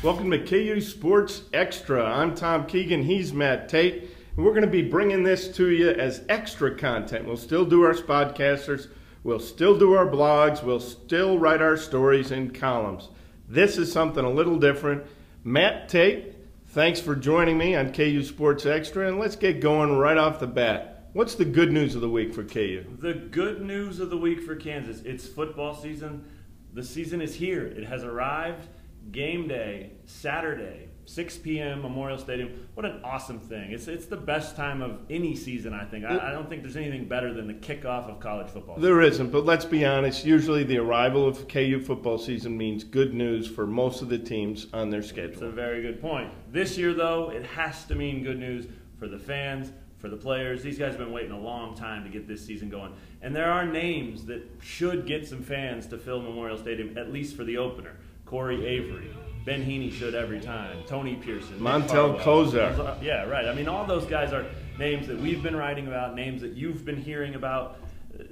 Welcome to KU Sports Extra. I'm Tom Keegan, he's Matt Tait, and we're going to be bringing this to you as extra content. We'll still do our Spodcasters, we'll still do our blogs, we'll still write our stories in columns. This is something a little different. Matt Tait, thanks for joining me on KU Sports Extra, and let's get going right off the bat. What's the good news of the week for KU? The good news of the week for Kansas, it's football season. The season is here. It has arrived. Game day, Saturday, 6 p.m., Memorial Stadium. What an awesome thing. It's the best time of any season, I think. I don't think there's anything better than the kickoff of college football. There isn't, but let's be honest. Usually the arrival of KU football season means good news for most of the teams on their schedule. It's a very good point. This year, though, it has to mean good news for the fans, for the players. These guys have been waiting a long time to get this season going. And there are names that should get some fans to fill Memorial Stadium, at least for the opener. Corey Avery, Ben Heaney should every time, Tony Pearson, Montel Kozar. Yeah, right. I mean, all those guys are names that we've been writing about, names that you've been hearing about.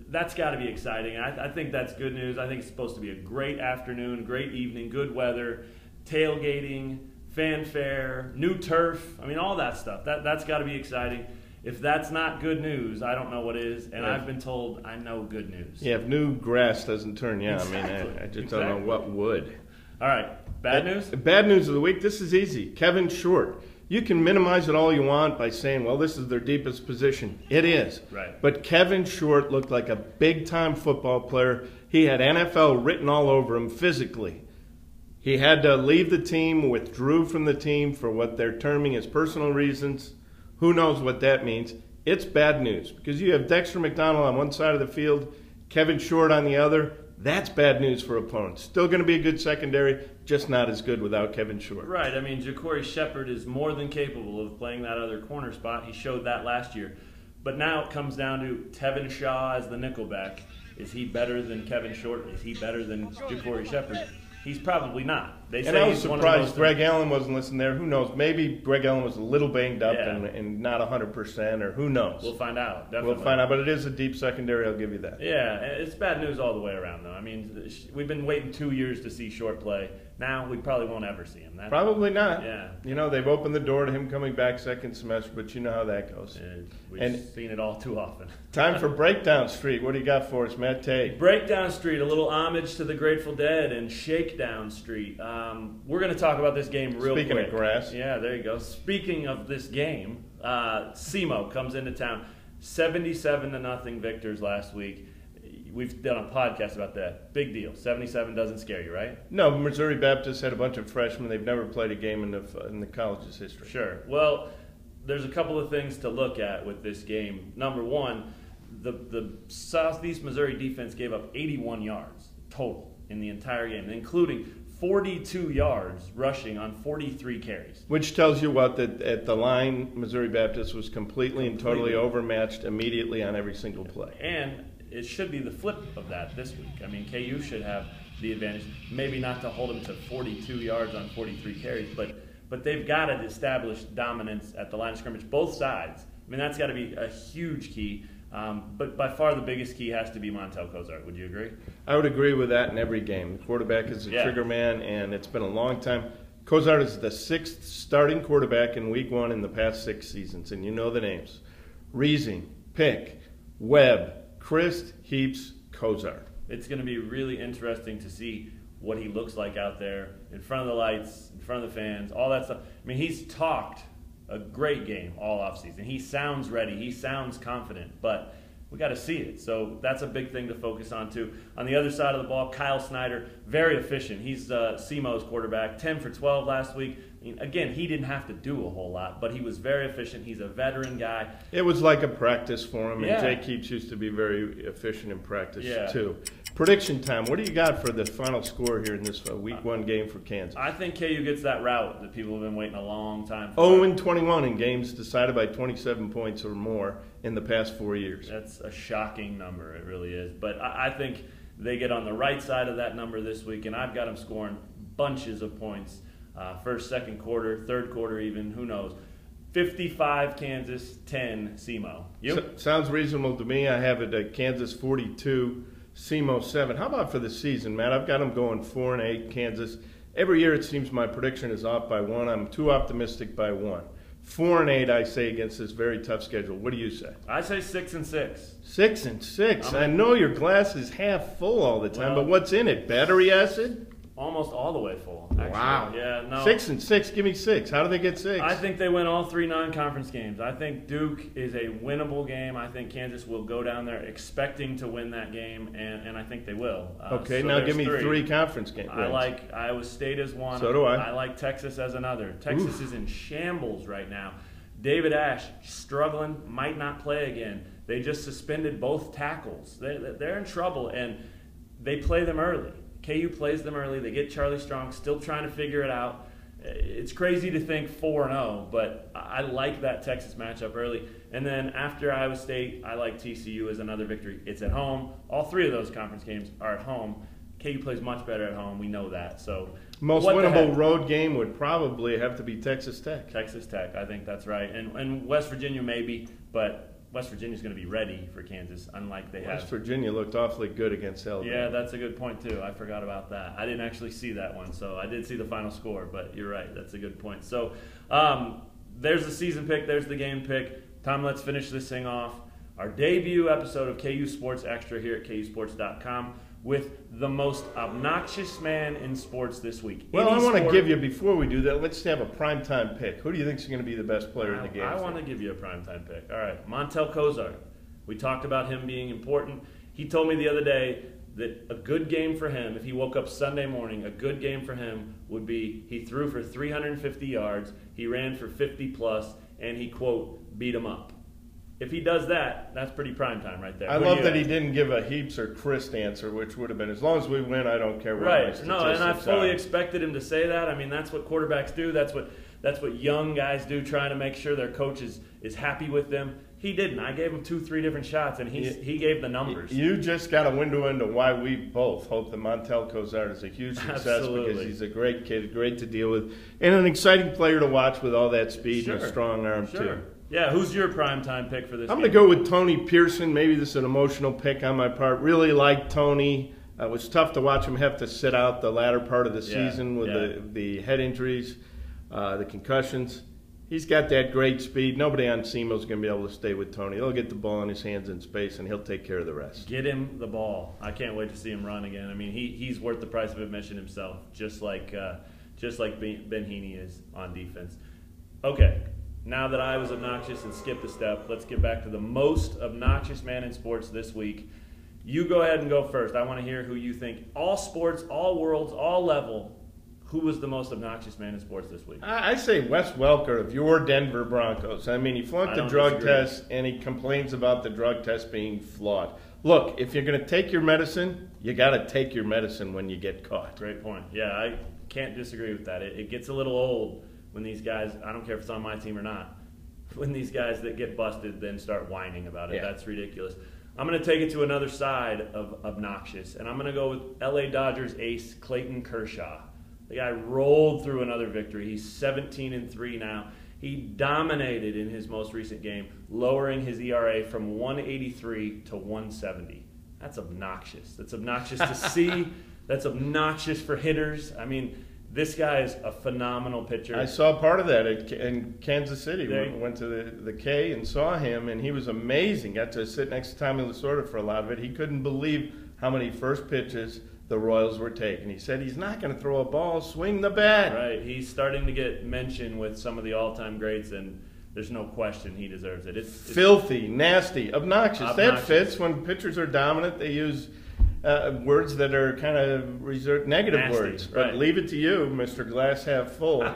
That's got to be exciting. I think that's good news. I think it's supposed to be a great afternoon, great evening, good weather, tailgating, fanfare, new turf. I mean, all that stuff. That's got to be exciting. If that's not good news, I don't know what is. And I've been told I know good news. Yeah, if new grass doesn't turn, Exactly. I mean, I just don't know what would. All right, bad news? Bad news of the week, this is easy. Kevin Short. You can minimize it all you want by saying, well, this is their deepest position. It is. Right. But Kevin Short looked like a big-time football player. He had NFL written all over him physically. He had to leave the team, withdrew from the team for what they're terming as personal reasons. Who knows what that means? It's bad news because you have Dexter McDonald on one side of the field, Kevin Short on the other. That's bad news for opponents. Still going to be a good secondary, just not as good without Kevin Short. Right. I mean, Ja'Cory Shepherd is more than capable of playing that other corner spot. He showed that last year. But now it comes down to Tevin Shaw as the nickelback. Is he better than Kevin Short? Is he better than Ja'Cory Shepherd? He's probably not. And I was surprised Greg Allen wasn't listening there. Who knows? Maybe Greg Allen was a little banged up and not 100%, or who knows? We'll find out. Definitely. We'll find out, but it is a deep secondary, I'll give you that. Yeah, it's bad news all the way around, though. I mean, we've been waiting 2 years to see Short play. Now we probably won't ever see him. Probably not. Yeah. You know, they've opened the door to him coming back second semester, but you know how that goes. We've seen it all too often. Time for Breakdown Street. What do you got for us, Matt Tait? Breakdown Street, a little homage to the Grateful Dead, and Shakedown Street. We're going to talk about this game real quick. Speaking of grass. Yeah, there you go. Speaking of this game, SEMO comes into town. 77-0 victors last week. We've done a podcast about that. Big deal. 77 doesn't scare you, right? No, Missouri Baptist had a bunch of freshmen. They've never played a game in the college's history. Sure. Well, there's a couple of things to look at with this game. Number one, the Southeast Missouri defense gave up 81 yards total in the entire game, including 42 yards rushing on 43 carries. Which tells you what, that at the line, Missouri Baptist was completely and totally overmatched immediately on every single play. And it should be the flip of that this week. I mean, KU should have the advantage. Maybe not to hold them to 42 yards on 43 carries, but they've got to establish dominance at the line of scrimmage, both sides. I mean, that's got to be a huge key. But by far the biggest key has to be Montel Kozar. Would you agree? I would agree with that in every game. The quarterback is a trigger man, and it's been a long time. Kozar is the 6th starting quarterback in Week 1 in the past 6 seasons, and you know the names. Reesing, Pick, Webb, Christ, Heaps, Kozar. It's going to be really interesting to see what he looks like out there in front of the lights, in front of the fans, all that stuff. I mean, he's talked a great game all offseason. He sounds ready. He sounds confident, but we got to see it. So that's a big thing to focus on, too. On the other side of the ball, Kyle Snyder, very efficient. He's SEMO's quarterback, 10 for 12 last week. I mean, again, he didn't have to do a whole lot, but he was very efficient. He's a veteran guy. It was like a practice for him, and Jay Keeps used to be very efficient in practice, too. Prediction time. What do you got for the final score here in this Week 1 game for Kansas? I think KU gets that route that people have been waiting a long time for. 0-21 in games decided by 27 points or more in the past 4 years. That's a shocking number. It really is. But I think they get on the right side of that number this week, and I've got them scoring bunches of points. First, second quarter, third quarter even, who knows. 55 Kansas, 10 SEMO. You? Sounds reasonable to me. I have it at Kansas 42, SEMO 7. How about for the season, Matt? I've got them going 4-8, Kansas, Every year it seems my prediction is off by one. I'm too optimistic by one. 4-8, I say, against this very tough schedule. What do you say? I say 6-6. 6-6. I know your glass is half full all the time, but what's in it? Battery acid? Almost all the way full, actually. Wow. Yeah, no. 6-6. Give me 6. How do they get 6? I think they win all 3 non-conference games. I think Duke is a winnable game. I think Kansas will go down there expecting to win that game, and I think they will. Okay, so now give me 3 conference games. I like Iowa State as one. So do I. I like Texas as another. Texas is in shambles right now. David Ash, struggling, might not play again. They just suspended both tackles. They're in trouble, and they play them early. KU plays them early. They get Charlie Strong, still trying to figure it out. It's crazy to think 4-0, but I like that Texas matchup early. And then after Iowa State, I like TCU as another victory. It's at home. All 3 of those conference games are at home. KU plays much better at home. We know that. So most winnable road game would probably have to be Texas Tech. Texas Tech, I think that's right. And West Virginia maybe, but West Virginia's going to be ready for Kansas, unlike they have. West Virginia looked awfully good against Alabama. Yeah, that's a good point, too. I forgot about that. I didn't actually see that one, so I did see the final score, but you're right. That's a good point. So there's the season pick. There's the game pick. Tom, let's finish this thing off. Our debut episode of KU Sports Extra here at KUsports.com with the most obnoxious man in sports this week. Well, I want to give you, before we do that, let's have a primetime pick. Who do you think is going to be the best player in the game? I want to give you a primetime pick. All right, Montel Kozar. We talked about him being important. He told me the other day that a good game for him, if he woke up Sunday morning, a good game for him would be he threw for 350 yards, he ran for 50+, and he, quote, beat him up. If he does that, that's pretty prime time right there. I love that he didn't give a Heaps or Christ answer, which would have been, as long as we win, I don't care what my statistics are. No, and I fully expected him to say that. I mean, that's what quarterbacks do. That's what young guys do, trying to make sure their coach is happy with them. He didn't. I gave him 2-3 different shots, and he gave the numbers. You just got a window into why we both hope that Montel Kozar is a huge success because he's a great kid, great to deal with, and an exciting player to watch with all that speed and a strong arm, too. Yeah, who's your primetime pick for this I'm game? going to go with Tony Pearson. Maybe this is an emotional pick on my part. Really like Tony. It was tough to watch him have to sit out the latter part of the season with the head injuries, the concussions. He's got that great speed. Nobody on SEMO is going to be able to stay with Tony. He'll get the ball in his hands in space, and he'll take care of the rest. Get him the ball. I can't wait to see him run again. I mean, he's worth the price of admission himself, just like Ben Heaney is on defense. Okay. Now that I was obnoxious and skipped a step, let's get back to the most obnoxious man in sports this week. You go ahead and go first. I want to hear who you think, all sports, all worlds, all level, who was the most obnoxious man in sports this week? I say Wes Welker of your Denver Broncos. I mean, he flunked the drug test, and he complains about the drug test being flawed. Look, if you're going to take your medicine, you got to take your medicine when you get caught. Great point. Yeah, I can't disagree with that. It gets a little old when these guys, I don't care if it's on my team or not, when these guys that get busted then start whining about it. Yeah. That's ridiculous. I'm going to take it to another side of obnoxious, and I'm going to go with LA Dodgers ace Clayton Kershaw. The guy rolled through another victory. He's 17-3 now. He dominated in his most recent game, lowering his ERA from 183 to 170. That's obnoxious. That's obnoxious to see. That's obnoxious for hitters. I mean, this guy is a phenomenal pitcher. I saw part of that in Kansas City. We went to the K and saw him, and he was amazing. Got to sit next to Tommy Lasorda for a lot of it. He couldn't believe how many first pitches the Royals were taking. He said he's not going to throw a ball, swing the bat. Right. He's starting to get mentioned with some of the all-time greats, and there's no question he deserves it. It's filthy, nasty, obnoxious. That fits. When pitchers are dominant, they use words that are kind of reserved, negative nasty, words. But leave it to you, Mr. Glass Half Full,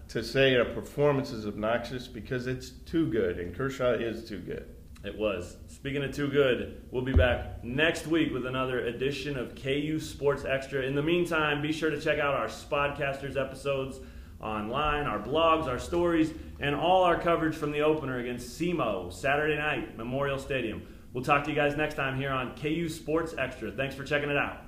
to say a performance is obnoxious because it's too good, and Kershaw is too good. It was. Speaking of too good, we'll be back next week with another edition of KU Sports Extra. In the meantime, be sure to check out our Spodcasters episodes online, our blogs, our stories, and all our coverage from the opener against SEMO Saturday night, Memorial Stadium. We'll talk to you guys next time here on KU Sports Extra. Thanks for checking it out.